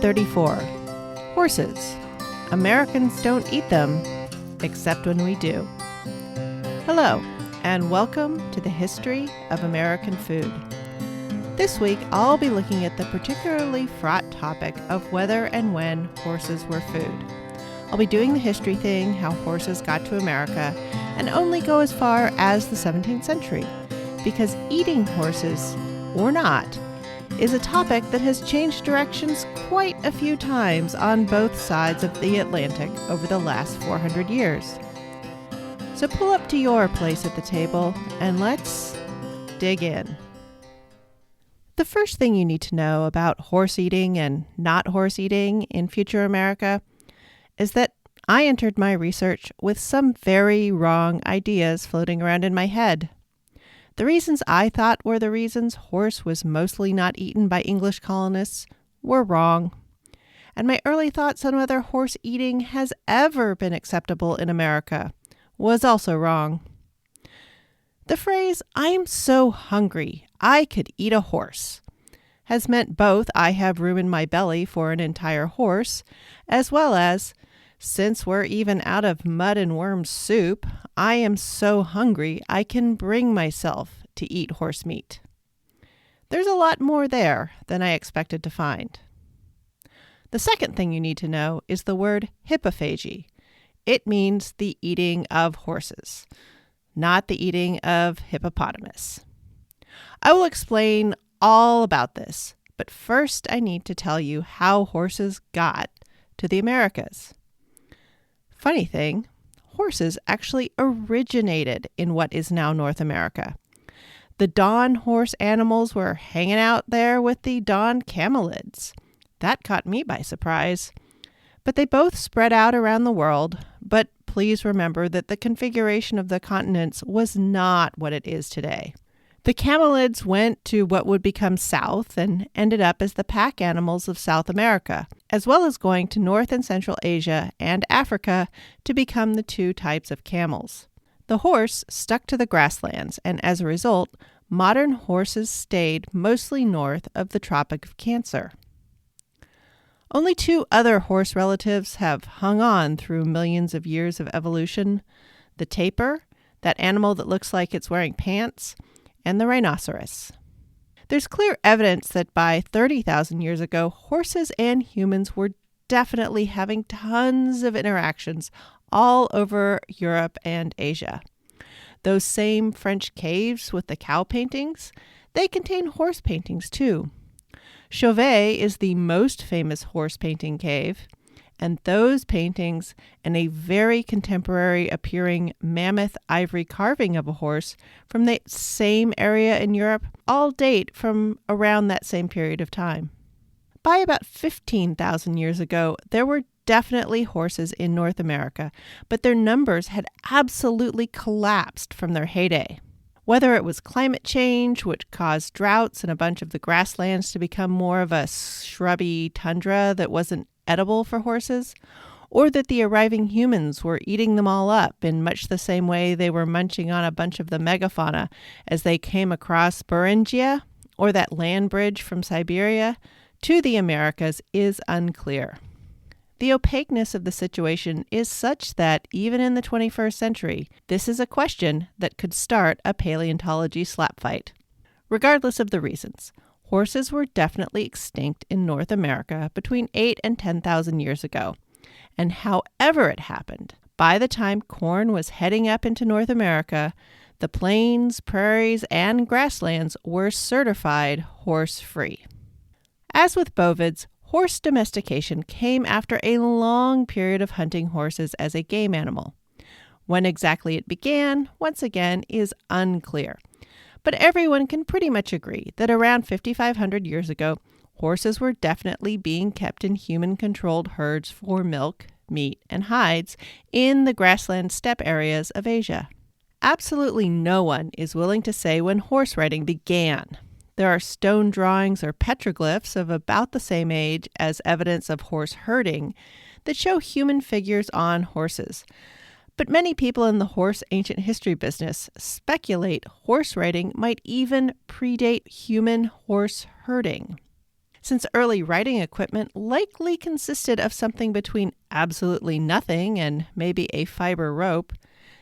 34. Horses. Americans don't eat them, except when we do. Hello, and welcome to the History of American Food. This week, I'll be looking at the particularly fraught topic of whether and when horses were food. I'll be doing the history thing, how horses got to America, and only go as far as the 17th century, because eating horses, or not, is a topic that has changed directions quite a few times on both sides of the Atlantic over the last 400 years. So pull up to your place at the table and let's dig in. The first thing you need to know about horse eating and not horse eating in future America is that I entered my research with some very wrong ideas floating around in my head. The reasons I thought were the reasons horse was mostly not eaten by English colonists were wrong. And my early thoughts on whether horse eating has ever been acceptable in America was also wrong. The phrase, "I'm so hungry, I could eat a horse," has meant both I have room in my belly for an entire horse, as well as, since we're even out of mud and worm soup, I am so hungry I can bring myself to eat horse meat. There's a lot more there than I expected to find. The second thing you need to know is the word hippophagy. It means the eating of horses, not the eating of hippopotamus. I will explain all about this, but first I need to tell you how horses got to the Americas. Funny thing, horses actually originated in what is now North America. The dawn horse animals were hanging out there with the dawn camelids. That caught me by surprise. But they both spread out around the world, but please remember that the configuration of the continents was not what it is today. The camelids went to what would become South and ended up as the pack animals of South America, as well as going to North and Central Asia and Africa to become the two types of camels. The horse stuck to the grasslands, and as a result, modern horses stayed mostly north of the Tropic of Cancer. Only two other horse relatives have hung on through millions of years of evolution: the tapir, that animal that looks like it's wearing pants, and the rhinoceros. There's clear evidence that by 30,000 years ago, horses and humans were definitely having tons of interactions all over Europe and Asia. Those same French caves with the cow paintings, they contain horse paintings too. Chauvet is the most famous horse painting cave, and those paintings and a very contemporary appearing mammoth ivory carving of a horse from the same area in Europe all date from around that same period of time. By about 15,000 years ago, there were definitely horses in North America, but their numbers had absolutely collapsed from their heyday. Whether it was climate change, which caused droughts and a bunch of the grasslands to become more of a shrubby tundra that wasn't edible for horses, or that the arriving humans were eating them all up in much the same way they were munching on a bunch of the megafauna as they came across Beringia, or that land bridge from Siberia, to the Americas is unclear. The opaqueness of the situation is such that even in the 21st century, this is a question that could start a paleontology slap fight. Regardless of the reasons, horses were definitely extinct in North America between 8 and 10,000 years ago. And however it happened, by the time corn was heading up into North America, the plains, prairies, and grasslands were certified horse-free. As with bovids, horse domestication came after a long period of hunting horses as a game animal. When exactly it began, once again, is unclear. But everyone can pretty much agree that around 5,500 years ago, horses were definitely being kept in human-controlled herds for milk, meat, and hides in the grassland steppe areas of Asia. Absolutely no one is willing to say when horse riding began. There are stone drawings or petroglyphs of about the same age as evidence of horse herding that show human figures on horses. But many people in the horse ancient history business speculate horse riding might even predate human horse herding. Since early writing equipment likely consisted of something between absolutely nothing and maybe a fiber rope,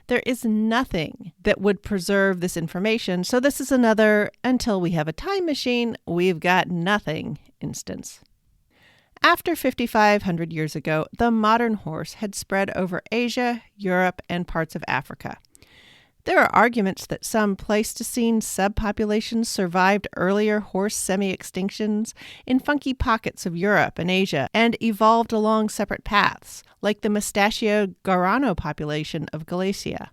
there is nothing that would preserve this information, so this is another until we have a time machine, we've got nothing instance. After 5,500 years ago, the modern horse had spread over Asia, Europe, and parts of Africa. There are arguments that some Pleistocene subpopulations survived earlier horse semi-extinctions in funky pockets of Europe and Asia and evolved along separate paths, like the mustachioed Guarano population of Galicia.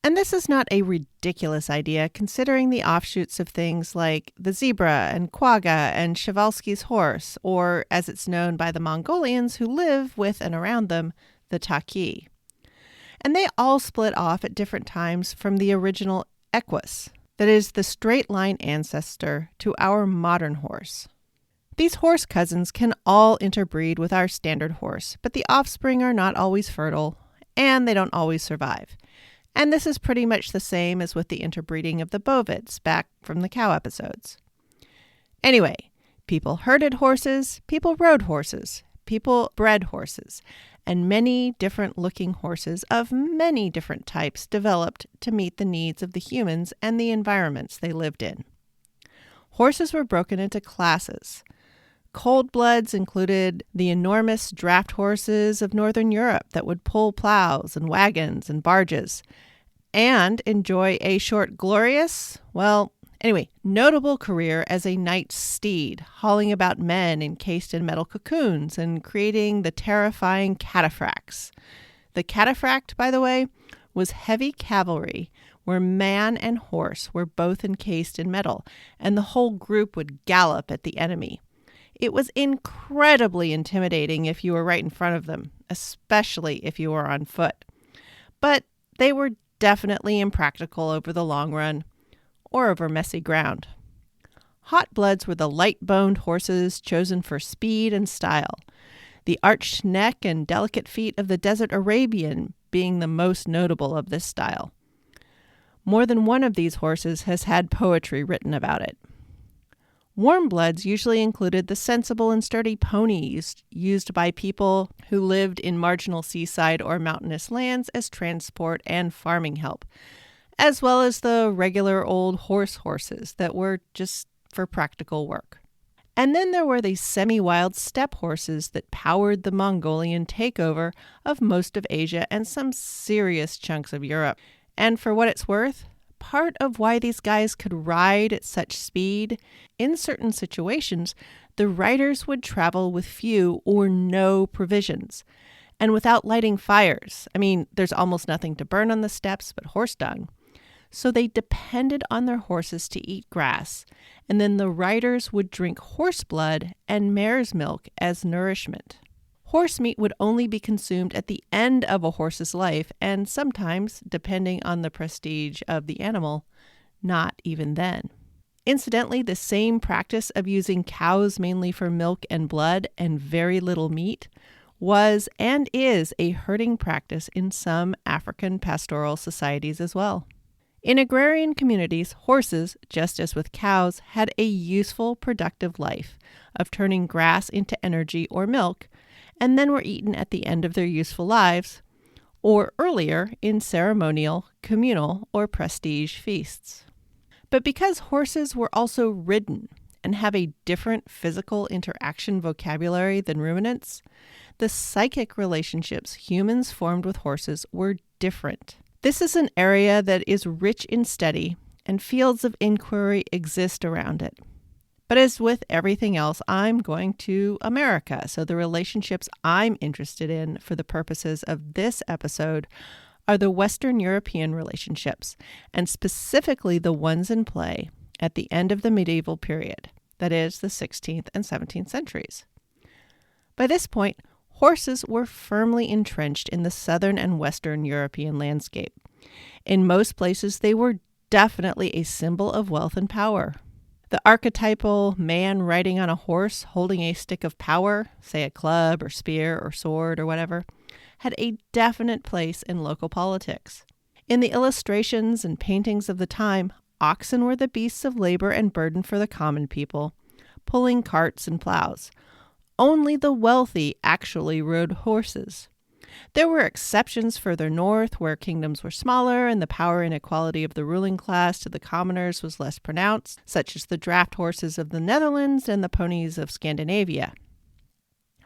And this is not a ridiculous idea considering the offshoots of things like the zebra and quagga and Przewalski's horse, or as it's known by the Mongolians who live with and around them, the taki. And they all split off at different times from the original equus, that is the straight line ancestor to our modern horse. These horse cousins can all interbreed with our standard horse, but the offspring are not always fertile, and they don't always survive. And this is pretty much the same as with the interbreeding of the bovids back from the cow episodes. Anyway, people herded horses, people rode horses, people bred horses, and many different looking horses of many different types developed to meet the needs of the humans and the environments they lived in. Horses were broken into classes. Cold bloods included the enormous draft horses of Northern Europe that would pull plows and wagons and barges and enjoy a short, glorious, notable career as a knight's steed, hauling about men encased in metal cocoons and creating the terrifying cataphracts. The cataphract, by the way, was heavy cavalry where man and horse were both encased in metal, and the whole group would gallop at the enemy. It was incredibly intimidating if you were right in front of them, especially if you were on foot. But they were definitely impractical over the long run, or over messy ground. Hot bloods were the light-boned horses chosen for speed and style, the arched neck and delicate feet of the desert Arabian being the most notable of this style. More than one of these horses has had poetry written about it. Warm bloods usually included the sensible and sturdy ponies used by people who lived in marginal seaside or mountainous lands as transport and farming help, as well as the regular old horses that were just for practical work. And then there were these semi-wild steppe horses that powered the Mongolian takeover of most of Asia and some serious chunks of Europe. And for what it's worth, part of why these guys could ride at such speed, in certain situations, the riders would travel with few or no provisions, and without lighting fires. There's almost nothing to burn on the steppes but horse dung. So they depended on their horses to eat grass, and then the riders would drink horse blood and mare's milk as nourishment. Horse meat would only be consumed at the end of a horse's life, and sometimes, depending on the prestige of the animal, not even then. Incidentally, the same practice of using cows mainly for milk and blood and very little meat was and is a herding practice in some African pastoral societies as well. In agrarian communities, horses, just as with cows, had a useful, productive life of turning grass into energy or milk, and then were eaten at the end of their useful lives, or earlier in ceremonial, communal, or prestige feasts. But because horses were also ridden and have a different physical interaction vocabulary than ruminants, the psychic relationships humans formed with horses were different. This is an area that is rich in study, and fields of inquiry exist around it. But as with everything else, I'm going to America, so the relationships I'm interested in for the purposes of this episode are the Western European relationships, and specifically the ones in play at the end of the medieval period, that is, the 16th and 17th centuries. By this point, horses were firmly entrenched in the southern and western European landscape. In most places, they were definitely a symbol of wealth and power. The archetypal man riding on a horse holding a stick of power, say a club or spear or sword or whatever, had a definite place in local politics. In the illustrations and paintings of the time, oxen were the beasts of labor and burden for the common people, pulling carts and plows. Only the wealthy actually rode horses. There were exceptions further north, where kingdoms were smaller and the power inequality of the ruling class to the commoners was less pronounced, such as the draft horses of the Netherlands and the ponies of Scandinavia.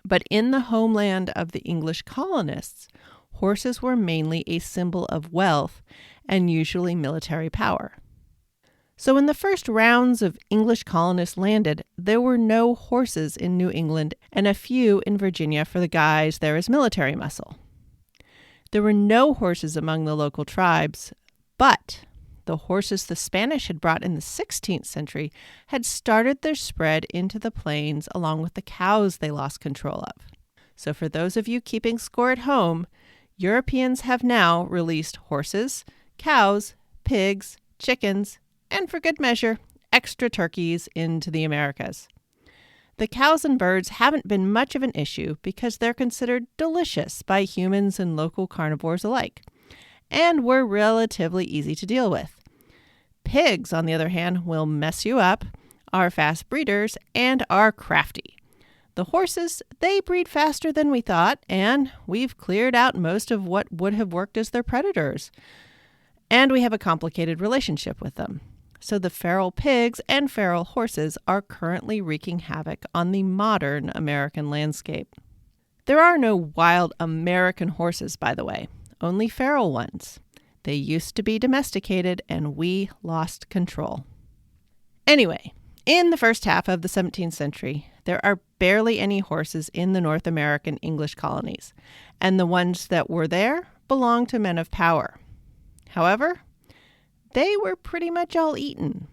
But in the homeland of the English colonists, horses were mainly a symbol of wealth and usually military power. So when the first rounds of English colonists landed, there were no horses in New England and a few in Virginia for the guys there as military muscle. There were no horses among the local tribes, but the horses the Spanish had brought in the 16th century had started their spread into the plains along with the cows they lost control of. So for those of you keeping score at home, Europeans have now released horses, cows, pigs, chickens, and for good measure, extra turkeys into the Americas. The cows and birds haven't been much of an issue because they're considered delicious by humans and local carnivores alike, and were relatively easy to deal with. Pigs, on the other hand, will mess you up, are fast breeders, and are crafty. The horses, they breed faster than we thought, and we've cleared out most of what would have worked as their predators. And we have a complicated relationship with them. So the feral pigs and feral horses are currently wreaking havoc on the modern American landscape. There are no wild American horses, by the way, only feral ones. They used to be domesticated, and we lost control. Anyway, in the first half of the 17th century, there are barely any horses in the North American English colonies, and the ones that were there belonged to men of power. However, they were pretty much all eaten.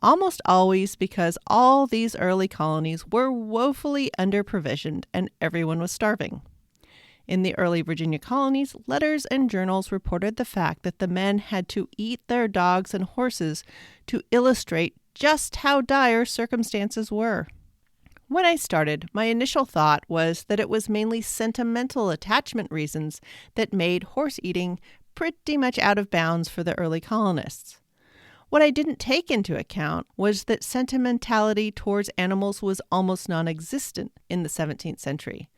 Almost always because all these early colonies were woefully under-provisioned and everyone was starving. In the early Virginia colonies, letters and journals reported the fact that the men had to eat their dogs and horses to illustrate just how dire circumstances were. When I started, my initial thought was that it was mainly sentimental attachment reasons that made horse eating pretty much out of bounds for the early colonists. What I didn't take into account was that sentimentality towards animals was almost non-existent in the 17th century.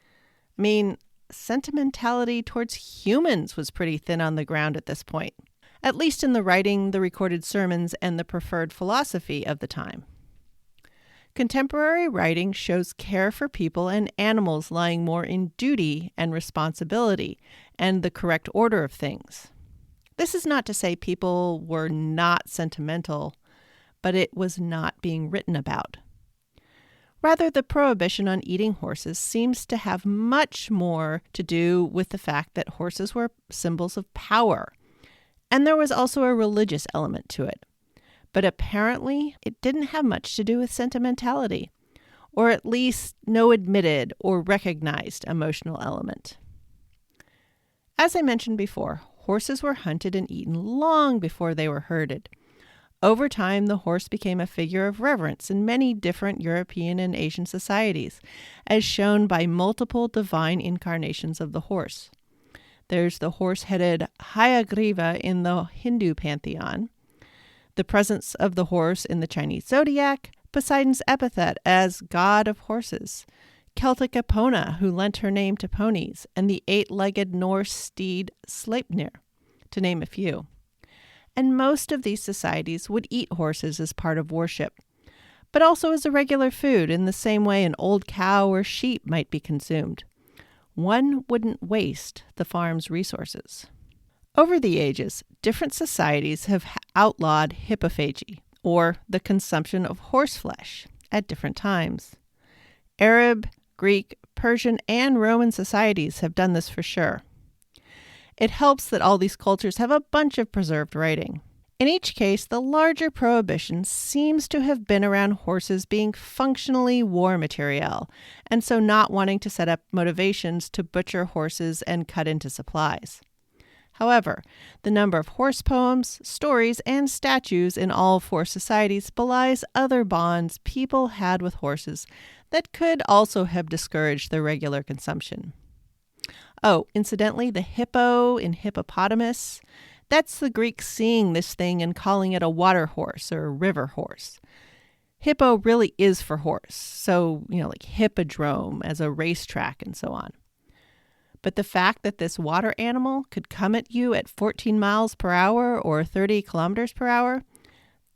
I mean, sentimentality towards humans was pretty thin on the ground at this point, at least in the writing, the recorded sermons, and the preferred philosophy of the time. Contemporary writing shows care for people and animals lying more in duty and responsibility and the correct order of things. This is not to say people were not sentimental, but it was not being written about. Rather, the prohibition on eating horses seems to have much more to do with the fact that horses were symbols of power, and there was also a religious element to it. But apparently, it didn't have much to do with sentimentality, or at least no admitted or recognized emotional element. As I mentioned before, horses were hunted and eaten long before they were herded. Over time, the horse became a figure of reverence in many different European and Asian societies, as shown by multiple divine incarnations of the horse. There's the horse-headed Hayagriva in the Hindu pantheon, the presence of the horse in the Chinese zodiac, Poseidon's epithet as god of horses, Celtic Epona, who lent her name to ponies, and the eight-legged Norse steed Sleipnir, to name a few. And most of these societies would eat horses as part of worship, but also as a regular food in the same way an old cow or sheep might be consumed. One wouldn't waste the farm's resources. Over the ages, different societies have outlawed hippophagy, or the consumption of horse flesh, at different times. Arab, Greek, Persian, and Roman societies have done this for sure. It helps that all these cultures have a bunch of preserved writing. In each case, the larger prohibition seems to have been around horses being functionally war materiel, and so not wanting to set up motivations to butcher horses and cut into supplies. However, the number of horse poems, stories, and statues in all four societies belies other bonds people had with horses that could also have discouraged their regular consumption. Oh, incidentally, the hippo in hippopotamus, that's the Greeks seeing this thing and calling it a water horse or a river horse. Hippo really is for horse, so, like hippodrome as a racetrack and so on. But the fact that this water animal could come at you at 14 miles per hour or 30 kilometers per hour,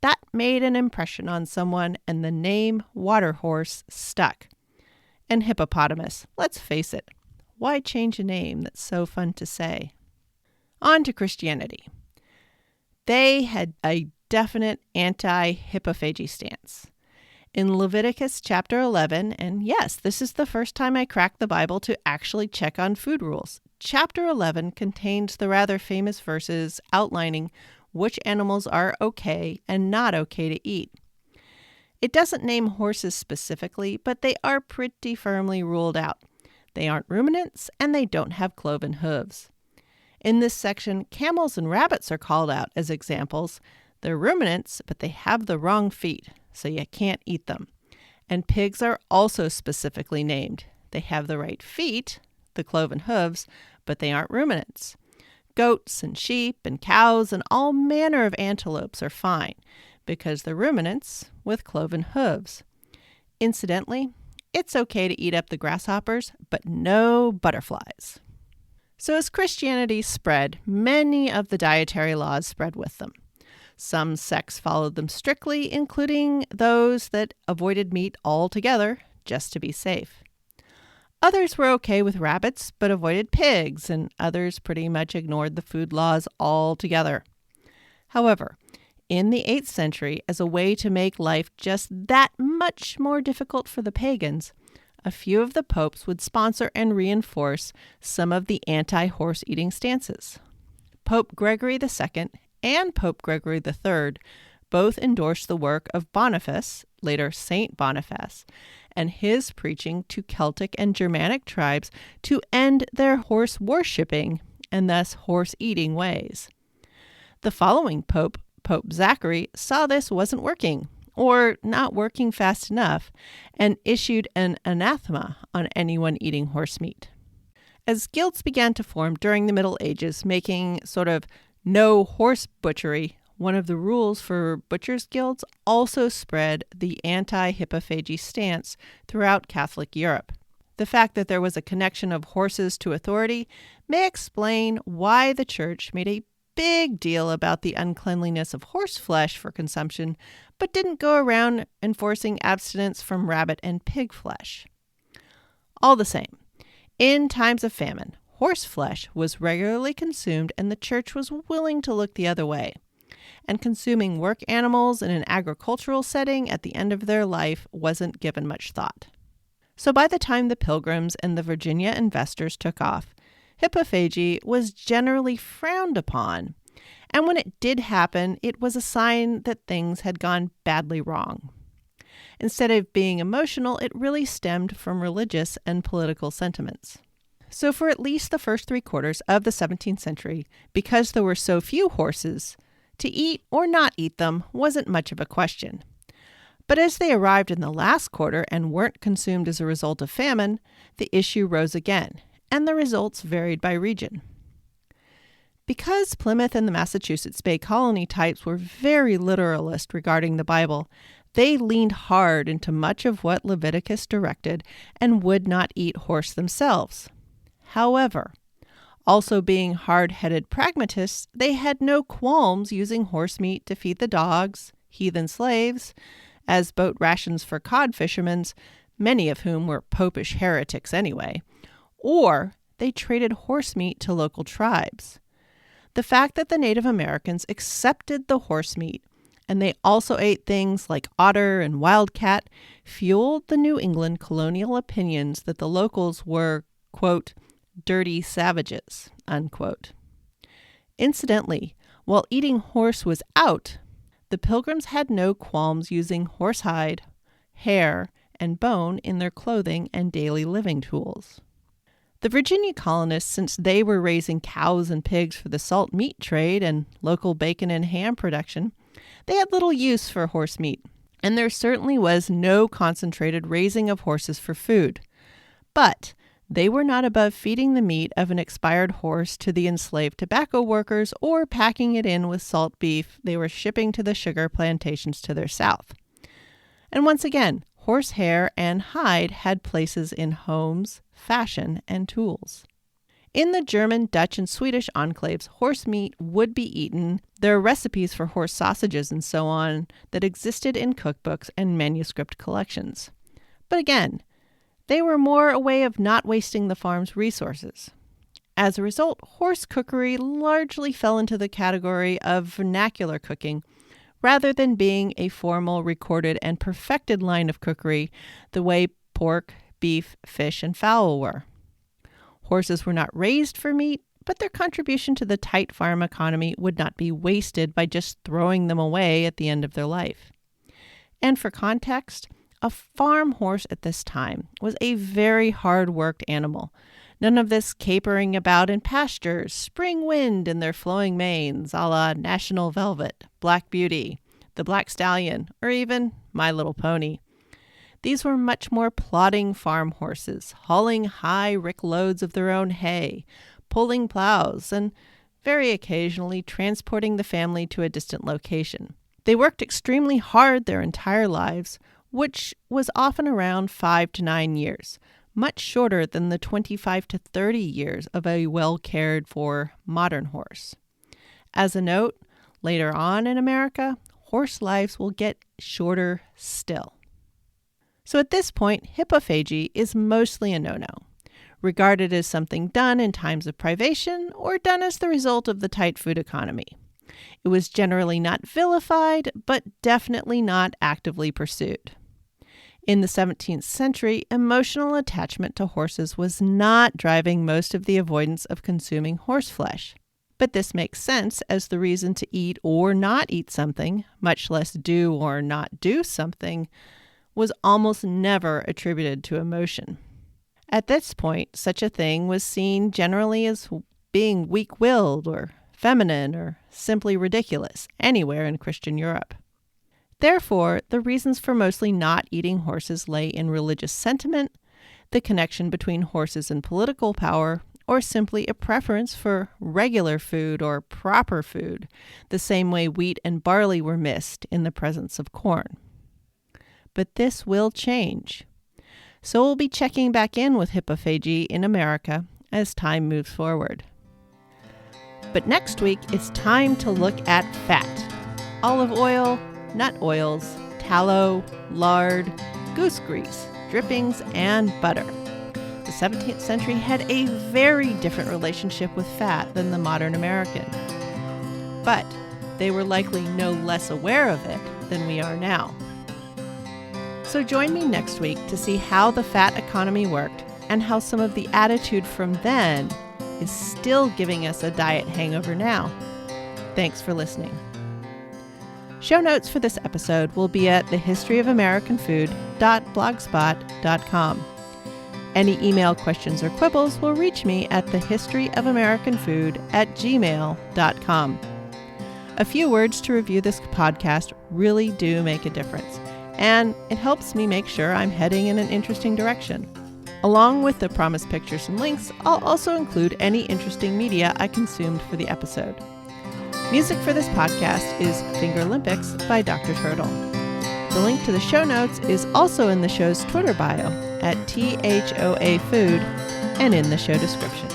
that made an impression on someone, and the name water horse stuck. And hippopotamus, let's face it, why change a name that's so fun to say? On to Christianity. They had a definite anti-hippophagy stance. In Leviticus chapter 11, and yes, this is the first time I cracked the Bible to actually check on food rules. Chapter 11 contains the rather famous verses outlining which animals are okay and not okay to eat. It doesn't name horses specifically, but they are pretty firmly ruled out. They aren't ruminants, and they don't have cloven hooves. In this section, camels and rabbits are called out as examples. They're ruminants, but they have the wrong feet, so you can't eat them. And pigs are also specifically named. They have the right feet, the cloven hooves, but they aren't ruminants. Goats and sheep and cows and all manner of antelopes are fine, because they're ruminants with cloven hooves. Incidentally, it's okay to eat up the grasshoppers, but no butterflies. So as Christianity spread, many of the dietary laws spread with them. Some sects followed them strictly, including those that avoided meat altogether, just to be safe. Others were okay with rabbits, but avoided pigs, and others pretty much ignored the food laws altogether. However, in the 8th century, as a way to make life just that much more difficult for the pagans, a few of the popes would sponsor and reinforce some of the anti-horse eating stances. Pope Gregory II and Pope Gregory III both endorsed the work of Boniface, later Saint Boniface, and his preaching to Celtic and Germanic tribes to end their horse worshipping and thus horse eating ways. The following pope, Pope Zachary, saw this wasn't working, or not working fast enough, and issued an anathema on anyone eating horse meat. As guilds began to form during the Middle Ages, making sort of no horse butchery one of the rules for butchers' guilds, also spread the anti-hippophagy stance throughout Catholic Europe. The fact that there was a connection of horses to authority may explain why the church made a big deal about the uncleanliness of horse flesh for consumption, but didn't go around enforcing abstinence from rabbit and pig flesh. All the same, in times of famine, horse flesh was regularly consumed, and the church was willing to look the other way. And consuming work animals in an agricultural setting at the end of their life wasn't given much thought. So by the time the Pilgrims and the Virginia investors took off, hippophagy was generally frowned upon. And when it did happen, it was a sign that things had gone badly wrong. Instead of being emotional, it really stemmed from religious and political sentiments. So for at least the first 3/4 of the 17th century, because there were so few horses, to eat or not eat them wasn't much of a question. But as they arrived in the last quarter and weren't consumed as a result of famine, the issue rose again, and the results varied by region. Because Plymouth and the Massachusetts Bay Colony types were very literalist regarding the Bible, they leaned hard into much of what Leviticus directed and would not eat horse themselves. However, also being hard-headed pragmatists, they had no qualms using horse meat to feed the dogs, heathen slaves, as boat rations for cod fishermen, many of whom were popish heretics anyway, or they traded horse meat to local tribes. The fact that the Native Americans accepted the horse meat, and they also ate things like otter and wildcat, fueled the New England colonial opinions that the locals were, quote, dirty savages, unquote. Incidentally, while eating horse was out, the Pilgrims had no qualms using horsehide, hair, and bone in their clothing and daily living tools. The Virginia colonists, since they were raising cows and pigs for the salt meat trade and local bacon and ham production, they had little use for horse meat, and there certainly was no concentrated raising of horses for food. But they were not above feeding the meat of an expired horse to the enslaved tobacco workers or packing it in with salt beef they were shipping to the sugar plantations to their south. And once again, horsehair and hide had places in homes, fashion, and tools. In the German, Dutch, and Swedish enclaves, horse meat would be eaten. There are recipes for horse sausages and so on that existed in cookbooks and manuscript collections. But again, they were more a way of not wasting the farm's resources. As a result, horse cookery largely fell into the category of vernacular cooking, rather than being a formal, recorded, and perfected line of cookery the way pork, beef, fish, and fowl were. Horses were not raised for meat, but their contribution to the tight farm economy would not be wasted by just throwing them away at the end of their life. And for context, a farm horse at this time was a very hard-worked animal. None of this capering about in pastures, spring wind in their flowing manes, a la National Velvet, Black Beauty, the Black Stallion, or even My Little Pony. These were much more plodding farm horses, hauling high rick loads of their own hay, pulling plows, and very occasionally transporting the family to a distant location. They worked extremely hard their entire lives, which was often around 5 to 9 years, much shorter than the 25 to 30 years of a well-cared-for modern horse. As a note, later on in America, horse lives will get shorter still. So at this point, hippophagy is mostly a no-no, regarded as something done in times of privation or done as the result of the tight food economy. It was generally not vilified, but definitely not actively pursued. In the 17th century, emotional attachment to horses was not driving most of the avoidance of consuming horse flesh. But this makes sense, as the reason to eat or not eat something, much less do or not do something, was almost never attributed to emotion. At this point, such a thing was seen generally as being weak-willed or feminine or simply ridiculous anywhere in Christian Europe. Therefore, the reasons for mostly not eating horses lay in religious sentiment, the connection between horses and political power, or simply a preference for regular food or proper food, the same way wheat and barley were missed in the presence of corn. But this will change. So we'll be checking back in with hippophagy in America as time moves forward. But next week, it's time to look at fat. Olive oil, nut oils, tallow, lard, goose grease, drippings, and butter. The 17th century had a very different relationship with fat than the modern American. But they were likely no less aware of it than we are now. So join me next week to see how the fat economy worked and how some of the attitude from then is still giving us a diet hangover now. Thanks for listening. Show notes for this episode will be at thehistoryofamericanfood.blogspot.com. Any email questions or quibbles will reach me at thehistoryofamericanfood@gmail.com. A few words to review this podcast really do make a difference, and it helps me make sure I'm heading in an interesting direction. Along with the promised pictures and links, I'll also include any interesting media I consumed for the episode. Music for this podcast is Fingerlympics by Dr. Turtle. The link to the show notes is also in the show's Twitter bio at THOA Food and in the show description.